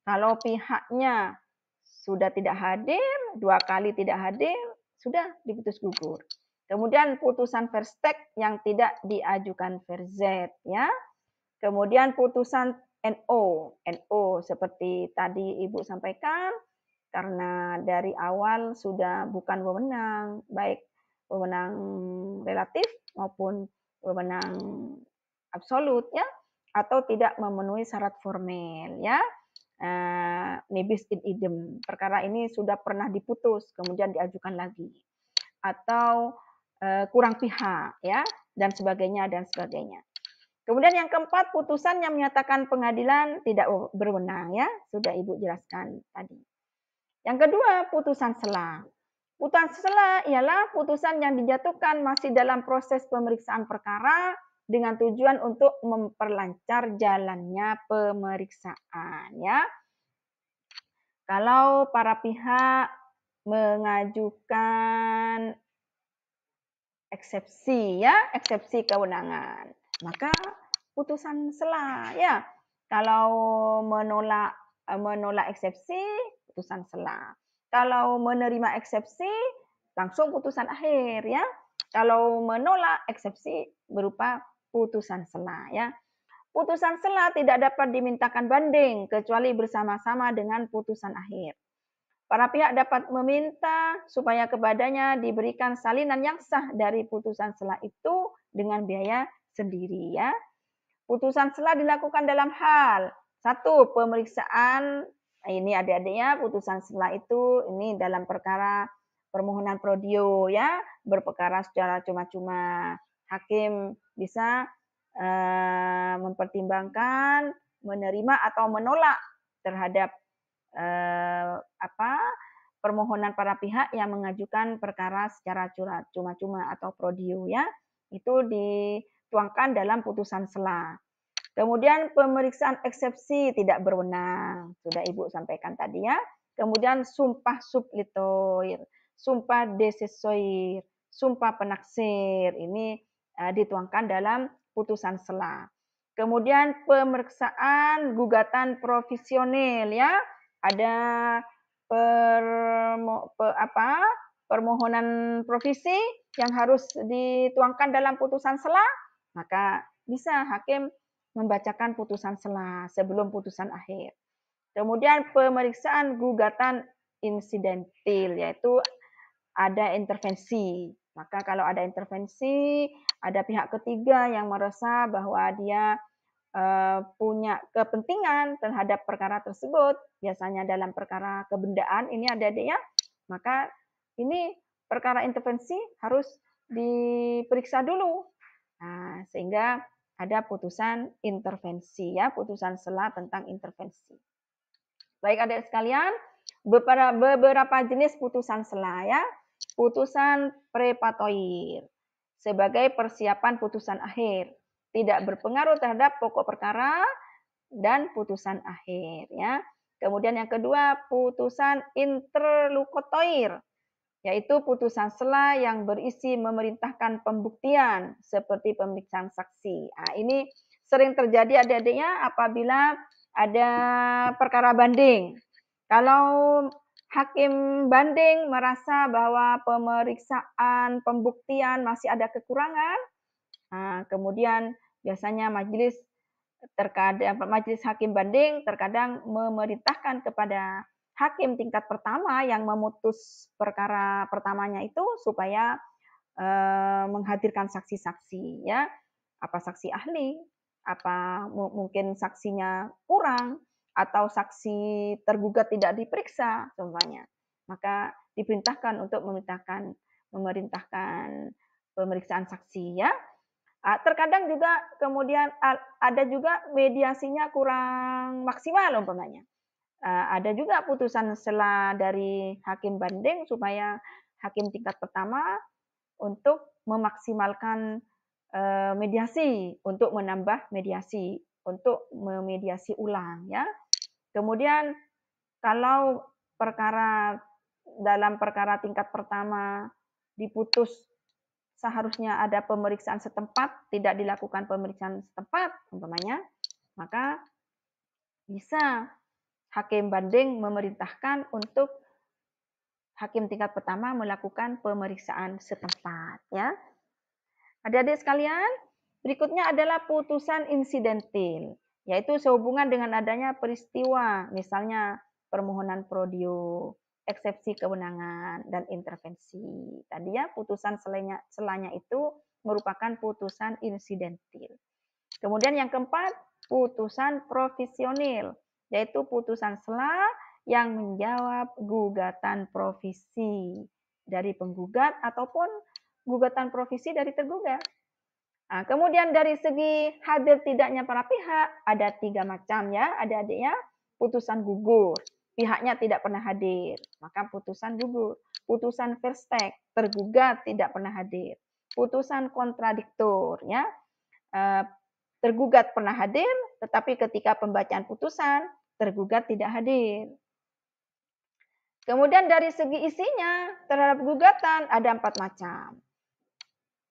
Kalau pihaknya sudah tidak hadir, 2 kali tidak hadir, sudah diputus gugur. Kemudian putusan verstek yang tidak diajukan verzet ya. Kemudian putusan NO seperti tadi Ibu sampaikan, karena dari awal sudah bukan wewenang, baik wewenang relatif maupun wewenang absolut ya, atau tidak memenuhi syarat formil ya. Nibis in idem, perkara ini sudah pernah diputus kemudian diajukan lagi, atau kurang pihak ya, dan sebagainya dan sebagainya. Kemudian yang keempat, putusan yang menyatakan pengadilan tidak berwenang ya, sudah Ibu jelaskan tadi. Yang kedua, putusan sela. Putusan sela ialah putusan yang dijatuhkan masih dalam proses pemeriksaan perkara dengan tujuan untuk memperlancar jalannya pemeriksaan ya. Kalau para pihak mengajukan eksepsi ya, eksepsi kewenangan, maka putusan sela ya. Kalau menolak eksepsi, putusan sela. Kalau menerima eksepsi, langsung putusan akhir ya. Kalau menolak eksepsi berupa putusan sela ya. Putusan sela tidak dapat dimintakan banding kecuali bersama-sama dengan putusan akhir. Para pihak dapat meminta supaya kepadanya diberikan salinan yang sah dari putusan sela itu dengan biaya sendiri ya. Putusan sela dilakukan dalam hal satu, pemeriksaan. Ini adik-adiknya, putusan sela itu ini dalam perkara permohonan prodeo ya, berperkara secara cuma-cuma. Hakim bisa mempertimbangkan, menerima atau menolak terhadap permohonan para pihak yang mengajukan perkara secara cuma-cuma atau prodeo ya. Itu dituangkan dalam putusan sela. Kemudian pemeriksaan eksepsi tidak berwenang, sudah Ibu sampaikan tadi ya. Kemudian sumpah sublitoir, sumpah desesoir, sumpah penaksir, ini dituangkan dalam putusan sela. Kemudian pemeriksaan gugatan provisional ya, ada permohonan provisi yang harus dituangkan dalam putusan sela, maka bisa hakim membacakan putusan sela sebelum putusan akhir. Kemudian pemeriksaan gugatan insidentil, yaitu ada intervensi. Maka kalau ada intervensi, ada pihak ketiga yang merasa bahwa dia punya kepentingan terhadap perkara tersebut, biasanya dalam perkara kebendaan ini adik-adik ya, maka ini perkara intervensi harus diperiksa dulu. Nah, sehingga ada putusan intervensi ya, putusan sela tentang intervensi. Baik adik sekalian, beberapa jenis putusan sela ya. Putusan prepatoir sebagai persiapan putusan akhir, tidak berpengaruh terhadap pokok perkara dan putusan akhir ya. Kemudian yang kedua, putusan interlokutoir, yaitu putusan sela yang berisi memerintahkan pembuktian seperti pemeriksaan saksi. Nah, ini sering terjadi adik-adiknya apabila ada perkara banding. Kalau hakim banding merasa bahwa pemeriksaan pembuktian masih ada kekurangan, nah, kemudian biasanya majelis hakim banding terkadang memerintahkan kepada hakim tingkat pertama yang memutus perkara pertamanya itu supaya menghadirkan saksi-saksi ya, apa saksi ahli mungkin saksinya kurang atau saksi tergugat tidak diperiksa contohnya, maka diperintahkan untuk memerintahkan pemeriksaan saksi ya. Terkadang juga kemudian ada juga mediasinya kurang maksimal umpamanya. Ada juga putusan sela dari hakim banding supaya hakim tingkat pertama untuk memaksimalkan mediasi, untuk menambah mediasi, untuk memediasi ulang ya. Kemudian kalau dalam perkara tingkat pertama diputus seharusnya ada pemeriksaan setempat, tidak dilakukan pemeriksaan setempat umpamanya, maka bisa hakim banding memerintahkan untuk hakim tingkat pertama melakukan pemeriksaan setempat ya. Adik-adik sekalian, berikutnya adalah putusan insidentil, yaitu sehubungan dengan adanya peristiwa, misalnya permohonan prodeo, eksepsi kewenangan, dan intervensi. Tadi ya, putusan selanya itu merupakan putusan insidentil. Kemudian yang keempat, putusan provisionil, yaitu putusan sela yang menjawab gugatan provisi dari penggugat ataupun gugatan provisi dari tergugat. Nah, kemudian dari segi hadir tidaknya para pihak, ada 3 macam ya, adik-adik ya. Putusan gugur, pihaknya tidak pernah hadir, maka putusan gugur. Putusan verstek, tergugat tidak pernah hadir. Putusan kontradiktor ya, tergugat pernah hadir, tetapi ketika pembacaan putusan, tergugat tidak hadir. Kemudian dari segi isinya, terhadap gugatan ada 4 macam.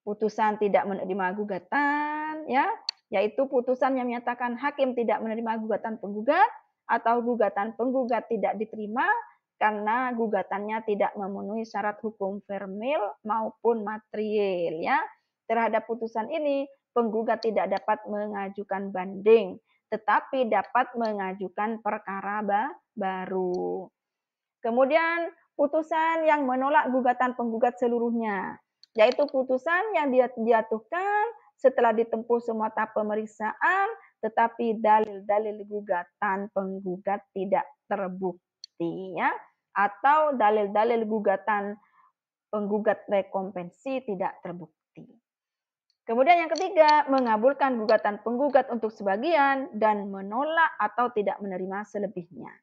Putusan tidak menerima gugatan, ya, yaitu putusan yang menyatakan hakim tidak menerima gugatan penggugat atau gugatan penggugat tidak diterima karena gugatannya tidak memenuhi syarat hukum formil maupun material. Ya, terhadap putusan ini penggugat tidak dapat mengajukan banding, tetapi dapat mengajukan perkara baru. Kemudian putusan yang menolak gugatan penggugat seluruhnya, yaitu putusan yang dijatuhkan setelah ditempuh semua tahap pemeriksaan, tetapi dalil-dalil gugatan penggugat tidak terbukti, ya, atau dalil-dalil gugatan penggugat rekompensi tidak terbukti. Kemudian yang ketiga, mengabulkan gugatan penggugat untuk sebagian dan menolak atau tidak menerima selebihnya,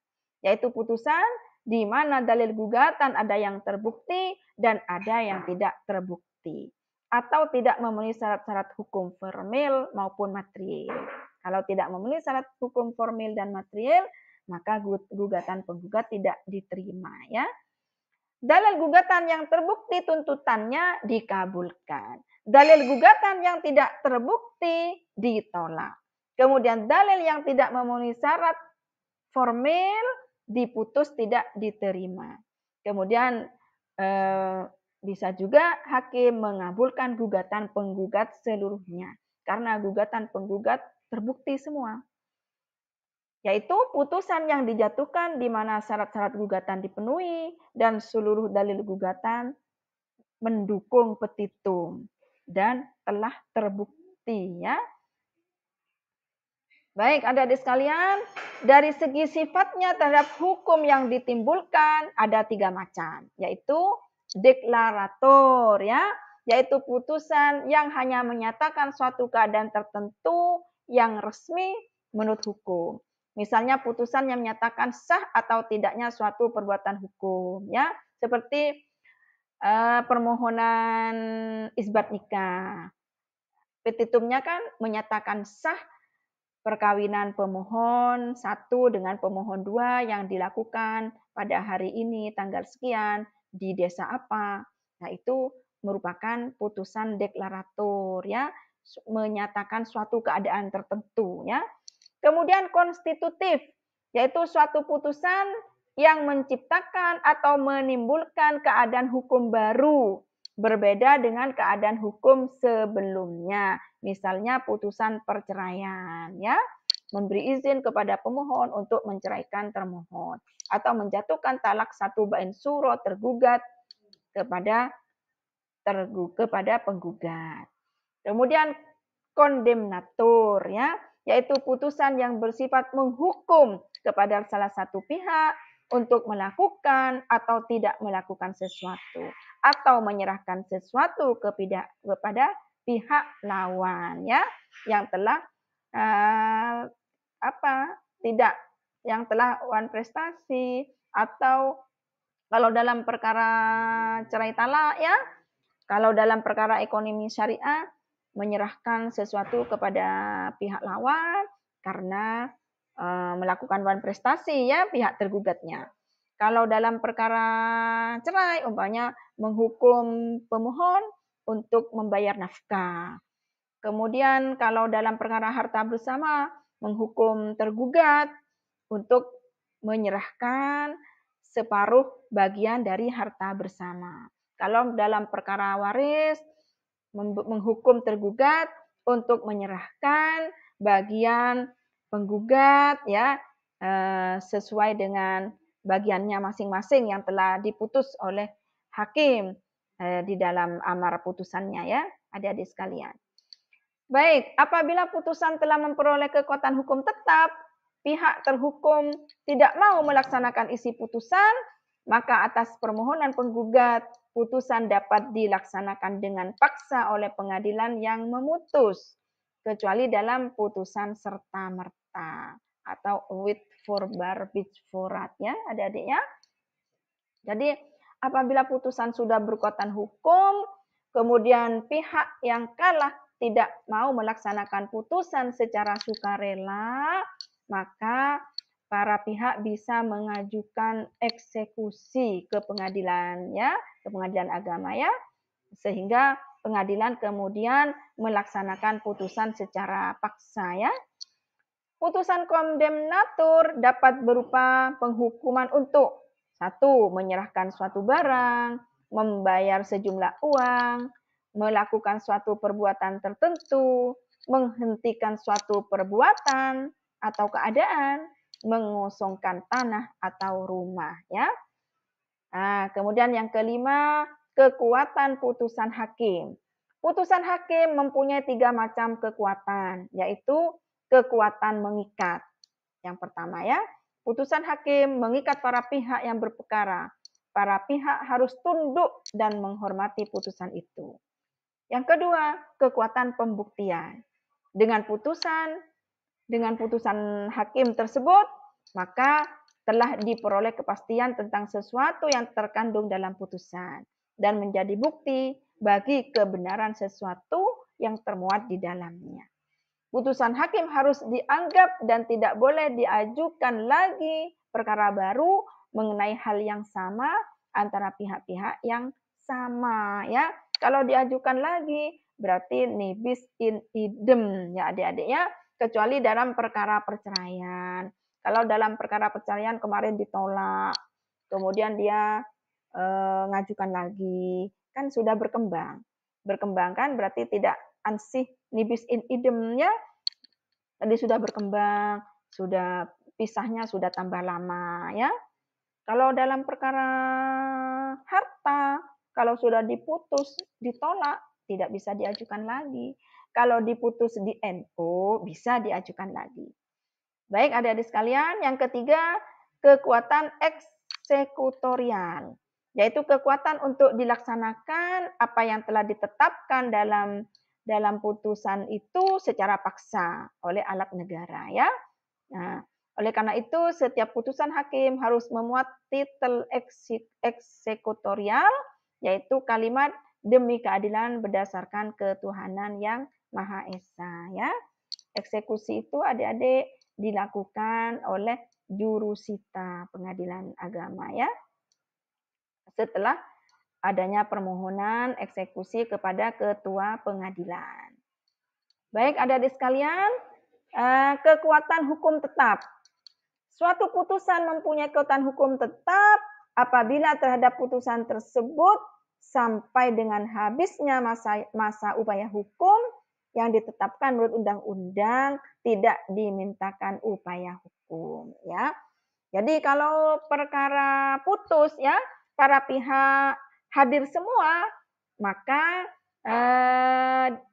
yaitu putusan di mana dalil gugatan ada yang terbukti dan ada yang tidak terbukti, atau tidak memenuhi syarat-syarat hukum formil maupun material. Kalau tidak memenuhi syarat hukum formil dan material, maka gugatan penggugat tidak diterima. Ya, dalil gugatan yang terbukti tuntutannya dikabulkan. Dalil gugatan yang tidak terbukti ditolak. Kemudian dalil yang tidak memenuhi syarat formil diputus tidak diterima. Kemudian bisa juga hakim mengabulkan gugatan penggugat seluruhnya karena gugatan penggugat terbukti semua. Yaitu putusan yang dijatuhkan di mana syarat-syarat gugatan dipenuhi dan seluruh dalil gugatan mendukung petitum dan telah terbukti ya. Baik, adik-adik sekalian, dari segi sifatnya terhadap hukum yang ditimbulkan ada 3 macam, yaitu deklarator ya, yaitu putusan yang hanya menyatakan suatu keadaan tertentu yang resmi menurut hukum. Misalnya putusan yang menyatakan sah atau tidaknya suatu perbuatan hukum ya, seperti permohonan isbat nikah. Petitumnya kan menyatakan sah perkawinan pemohon 1 dengan pemohon 2 yang dilakukan pada hari ini tanggal sekian di desa apa. Nah, itu merupakan putusan deklarator ya, menyatakan suatu keadaan tertentu ya. Kemudian konstitutif, yaitu suatu putusan yang menciptakan atau menimbulkan keadaan hukum baru berbeda dengan keadaan hukum sebelumnya. Misalnya putusan perceraian ya, memberi izin kepada pemohon untuk menceraikan termohon atau menjatuhkan talak 1 bain suro tergugat kepada penggugat. Kemudian kondemnatur ya, yaitu putusan yang bersifat menghukum kepada salah satu pihak untuk melakukan atau tidak melakukan sesuatu atau menyerahkan sesuatu kepada pihak lawan ya yang telah uh, apa tidak yang telah prestasi atau kalau dalam perkara cerai talak ya, kalau dalam perkara ekonomi syariah menyerahkan sesuatu kepada pihak lawan karena melakukan prestasi ya pihak tergugatnya. Kalau dalam perkara cerai umpamanya menghukum pemohon untuk membayar nafkah. Kemudian kalau dalam perkara harta bersama menghukum tergugat untuk menyerahkan separuh bagian dari harta bersama. Kalau dalam perkara waris menghukum tergugat untuk menyerahkan bagian penggugat ya sesuai dengan bagiannya masing-masing yang telah diputus oleh hakim di dalam amar putusannya ya, adik-adik sekalian. Baik, apabila putusan telah memperoleh kekuatan hukum tetap, pihak terhukum tidak mau melaksanakan isi putusan, maka atas permohonan penggugat, putusan dapat dilaksanakan dengan paksa oleh pengadilan yang memutus, kecuali dalam putusan serta-merta atau with forbar forat ya adik-adik ya. Jadi apabila putusan sudah berkekuatan hukum, kemudian pihak yang kalah tidak mau melaksanakan putusan secara sukarela, maka para pihak bisa mengajukan eksekusi ke pengadilan ya, ke pengadilan agama ya, sehingga pengadilan kemudian melaksanakan putusan secara paksa ya. Putusan kondemnatur dapat berupa penghukuman untuk 1. Menyerahkan suatu barang, membayar sejumlah uang, melakukan suatu perbuatan tertentu, menghentikan suatu perbuatan atau keadaan, mengosongkan tanah atau rumah ya. Nah, kemudian yang kelima, kekuatan putusan hakim. Putusan hakim mempunyai 3 macam kekuatan, yaitu kekuatan mengikat. Yang pertama ya, putusan hakim mengikat para pihak yang berperkara. Para pihak harus tunduk dan menghormati putusan itu. Yang kedua, kekuatan pembuktian. Dengan putusan hakim tersebut, maka telah diperoleh kepastian tentang sesuatu yang terkandung dalam putusan dan menjadi bukti bagi kebenaran sesuatu yang termuat di dalamnya. Putusan hakim harus dianggap dan tidak boleh diajukan lagi perkara baru mengenai hal yang sama antara pihak-pihak yang sama ya. Kalau diajukan lagi berarti nibis in idem ya adik-adik ya, kecuali dalam perkara perceraian. Kalau dalam perkara perceraian kemarin ditolak, kemudian dia ngajukan lagi, kan sudah berkembang. Berkembang kan berarti tidak ansih nibis in idemnya tadi sudah berkembang, sudah pisahnya sudah tambah lama ya. Kalau dalam perkara harta, kalau sudah diputus, ditolak, tidak bisa diajukan lagi. Kalau diputus di NU, bisa diajukan lagi. Baik adik-adik sekalian, yang ketiga, kekuatan eksekutorial, yaitu kekuatan untuk dilaksanakan apa yang telah ditetapkan dalam putusan itu secara paksa oleh alat negara ya. Nah, oleh karena itu setiap putusan hakim harus memuat titel eksekutorial, yaitu kalimat demi keadilan berdasarkan ketuhanan yang Maha Esa ya. Eksekusi itu adik-adik dilakukan oleh jurusita pengadilan agama ya. Setelah adanya permohonan eksekusi kepada ketua pengadilan. Baik adik-adik sekalian, kekuatan hukum tetap. Suatu putusan mempunyai kekuatan hukum tetap apabila terhadap putusan tersebut sampai dengan habisnya masa upaya hukum yang ditetapkan menurut undang-undang tidak dimintakan upaya hukum ya. Jadi kalau perkara putus ya, para pihak hadir semua, maka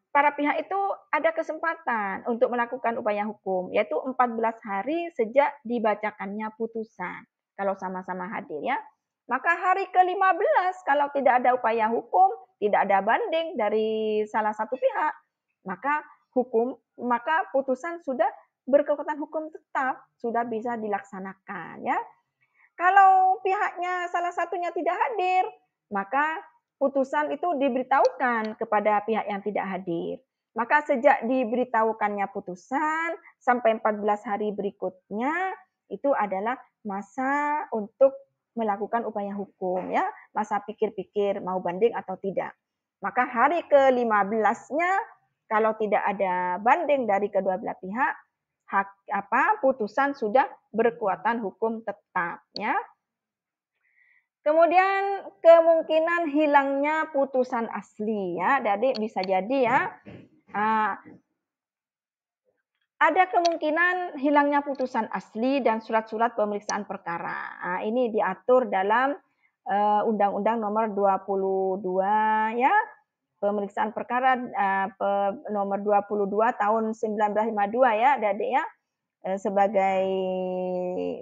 para pihak itu ada kesempatan untuk melakukan upaya hukum, yaitu 14 hari sejak dibacakannya putusan. Kalau sama-sama hadir ya. Maka hari ke-15 kalau tidak ada upaya hukum, tidak ada banding dari salah satu pihak, maka putusan sudah berkekuatan hukum tetap, sudah bisa dilaksanakan ya. Kalau pihaknya salah satunya tidak hadir, maka putusan itu diberitahukan kepada pihak yang tidak hadir. Maka sejak diberitahukannya putusan sampai 14 hari berikutnya itu adalah masa untuk melakukan upaya hukum ya, masa pikir-pikir mau banding atau tidak. Maka hari ke-15-nya kalau tidak ada banding dari kedua belah pihak, putusan sudah berkekuatan hukum tetap ya. Kemudian kemungkinan hilangnya putusan asli ya, jadi bisa jadi ya ada kemungkinan hilangnya putusan asli dan surat-surat pemeriksaan perkara. Nah, ini diatur dalam Undang-Undang Nomor 22 ya, pemeriksaan perkara nomor 22 tahun 1952 ya, Adik ya. Sebagai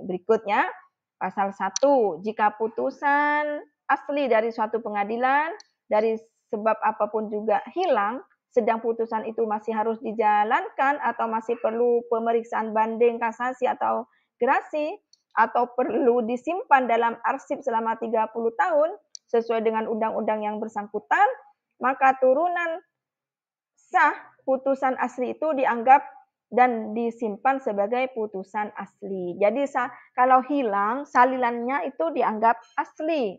berikutnya. Pasal 1, jika putusan asli dari suatu pengadilan dari sebab apapun juga hilang, sedang putusan itu masih harus dijalankan atau masih perlu pemeriksaan banding, kasasi atau gerasi, atau perlu disimpan dalam arsip selama 30 tahun sesuai dengan undang-undang yang bersangkutan, maka turunan sah putusan asli itu dianggap dan disimpan sebagai putusan asli. Jadi kalau hilang, salinannya itu dianggap asli.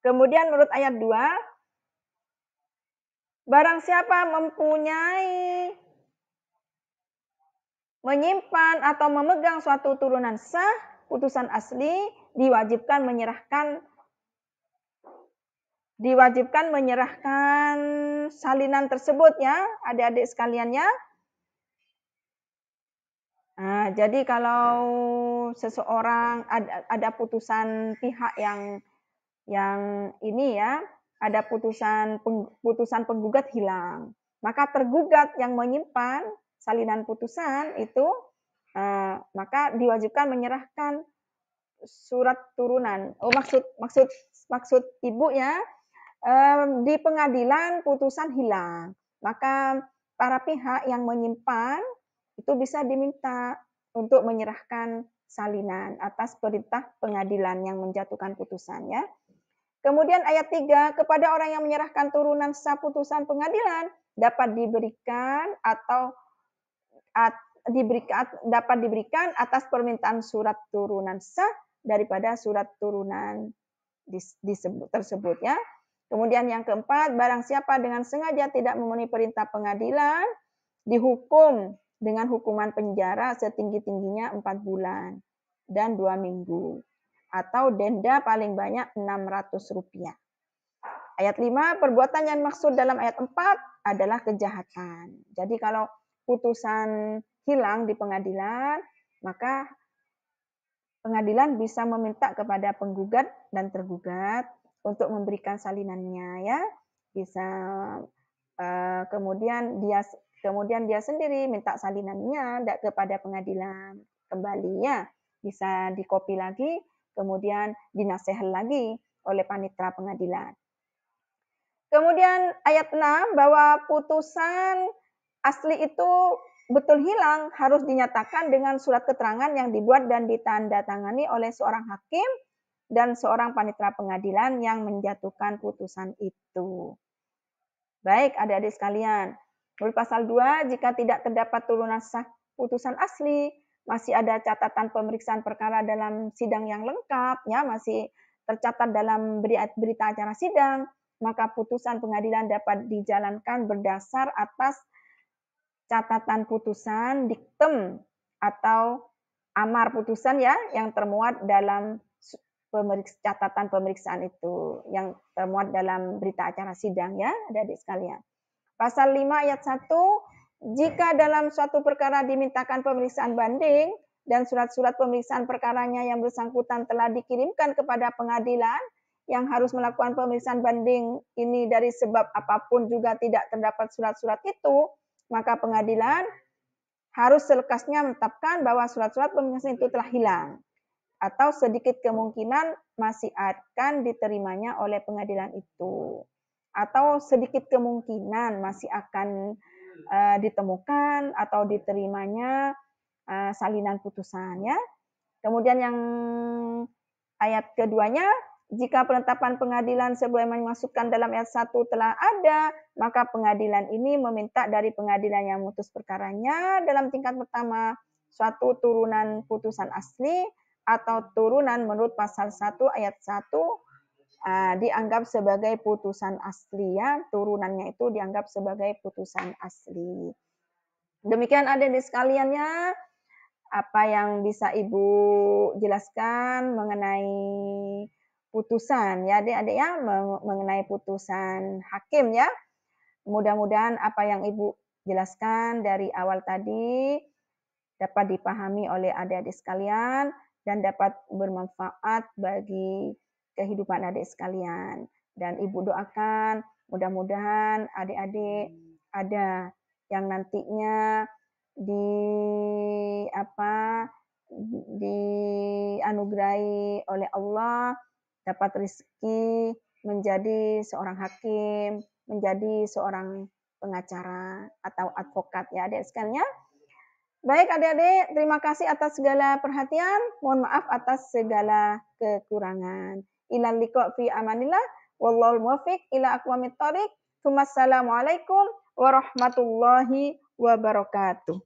Kemudian menurut ayat 2, barang siapa mempunyai, menyimpan atau memegang suatu turunan sah, putusan asli, diwajibkan menyerahkan salinan tersebut ya, adik-adik sekalian ya. Nah, jadi kalau seseorang ada putusan pihak yang ini ya, ada putusan penggugat hilang, maka tergugat yang menyimpan salinan putusan itu maka diwajibkan menyerahkan surat turunan. Oh, maksud Ibu ya, di pengadilan putusan hilang, maka para pihak yang menyimpan itu bisa diminta untuk menyerahkan salinan atas perintah pengadilan yang menjatuhkan putusan ya. Kemudian ayat 3, kepada orang yang menyerahkan turunan sah putusan pengadilan dapat diberikan atas permintaan surat turunan sah daripada surat turunan tersebut ya. Kemudian yang keempat, barang siapa dengan sengaja tidak memenuhi perintah pengadilan dihukum dengan hukuman penjara setinggi-tingginya 4 bulan dan 2 minggu atau denda paling banyak Rp600. Ayat 5, perbuatan yang maksud dalam ayat 4 adalah kejahatan. Jadi kalau putusan hilang di pengadilan, maka pengadilan bisa meminta kepada penggugat dan tergugat untuk memberikan salinannya ya. Bisa kemudian dia sendiri minta salinannya kepada pengadilan kembali ya, bisa dikopi lagi, kemudian dinasehat lagi oleh panitera pengadilan. Kemudian ayat 6 bahwa putusan asli itu betul hilang harus dinyatakan dengan surat keterangan yang dibuat dan ditandatangani oleh seorang hakim dan seorang panitera pengadilan yang menjatuhkan putusan itu. Baik, adik-adik sekalian, menurut pasal 2, jika tidak terdapat turunan sah putusan asli, masih ada catatan pemeriksaan perkara dalam sidang yang lengkap, ya, masih tercatat dalam berita acara sidang, maka putusan pengadilan dapat dijalankan berdasar atas catatan putusan, diktem, atau amar putusan ya, yang termuat dalam catatan pemeriksaan itu yang termuat dalam berita acara sidang ya, adik-adik sekalian. Pasal 5 ayat 1, jika dalam suatu perkara dimintakan pemeriksaan banding dan surat-surat pemeriksaan perkaranya yang bersangkutan telah dikirimkan kepada pengadilan yang harus melakukan pemeriksaan banding ini dari sebab apapun juga tidak terdapat surat-surat itu, maka pengadilan harus selekasnya menetapkan bahwa surat-surat pemeriksaan itu telah hilang atau sedikit kemungkinan masih akan diterimanya oleh pengadilan itu, atau sedikit kemungkinan masih akan ditemukan atau diterimanya salinan putusan ya. Kemudian yang ayat keduanya, jika penetapan pengadilan sebagaimana dimaksudkan dalam ayat 1 telah ada, maka pengadilan ini meminta dari pengadilan yang memutus perkaranya dalam tingkat pertama suatu turunan putusan asli atau turunan menurut pasal 1 ayat 1 dianggap sebagai putusan asli ya, turunannya itu dianggap sebagai putusan asli. Demikian adik-adik sekaliannya, apa yang bisa Ibu jelaskan mengenai putusan ya adik-adik ya, mengenai putusan hakim ya. Mudah-mudahan apa yang Ibu jelaskan dari awal tadi dapat dipahami oleh adik-adik sekalian dan dapat bermanfaat bagi kehidupan adik sekalian. Dan Ibu doakan mudah-mudahan adik-adik ada yang nantinya dianugerahi oleh Allah dapat rezeki menjadi seorang hakim, menjadi seorang pengacara atau advokat ya adik sekalian. Baik adik-adik, terima kasih atas segala perhatian. Mohon maaf atas segala kekurangan. Ilal liqa fi amanillah. Wallahul muwaffiq ila aqwamit thoriq. Wassalamualaikum warahmatullahi wabarakatuh.